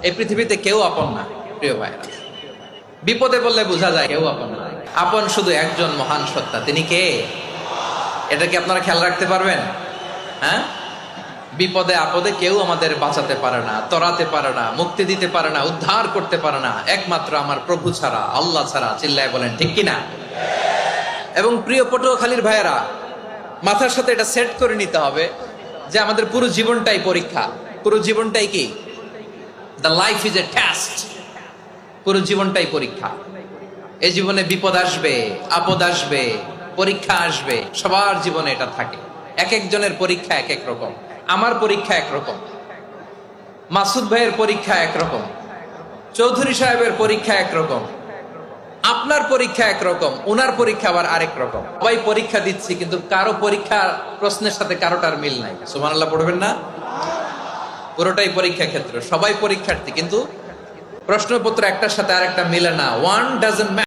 এই পৃথিবীতে কেউ আপন না প্রিয় ভাইরা। বিপদে বললে বোঝা যায় কেউ আপন না। আপন শুধু একজন মহান সত্তা, তিনি কে? এটা কি আপনারা খেয়াল রাখতে পারবেন? হ্যাঁ, বিপদে আপদে কেউ আমাদের বাঁচাতে পারে না, তরাতে পারে না, মুক্তি দিতে পারে না, উদ্ধার করতে পারে না, একমাত্র আমার প্রভু ছাড়া, আল্লাহ ছাড়া। চিল্লায় বলেন ঠিক কিনা? এবং প্রিয় পটুয়াখালীর ভাইয়েরা, মাথার সাথে এটা সেট করে নিতে হবে যে আমাদের পুরো জীবনটাই পরীক্ষা। পুরো জীবনটাই কি? The life is a test. পুরো জীবনটাই পরীক্ষা। এই জীবনে বিপদ আসবে, আপদ আসবে, পরীক্ষা আসবে, সবার জীবনে এটা থাকে। এক একজনের পরীক্ষা এক এক রকম। আমার পরীক্ষা একরকম, মাসুদ ভাইয়ের পরীক্ষা একরকম, চৌধুরী সাহেবের পরীক্ষা একরকম, আপনার পরীক্ষা একরকম, ওনার পরীক্ষা আবার আরেক রকম। সবাই পরীক্ষা দিচ্ছি, কিন্তু কারো পরীক্ষা প্রশ্নের সাথে কারোটার মিল নাই। সুবহানাল্লাহ পড়বেন না? পুরোটাই পরীক্ষা ক্ষেত্র, সবাই পরীক্ষার্থী, কিন্তু প্রশ্নপত্র একটার সাথে আরেকটা মিলে না। One doesn't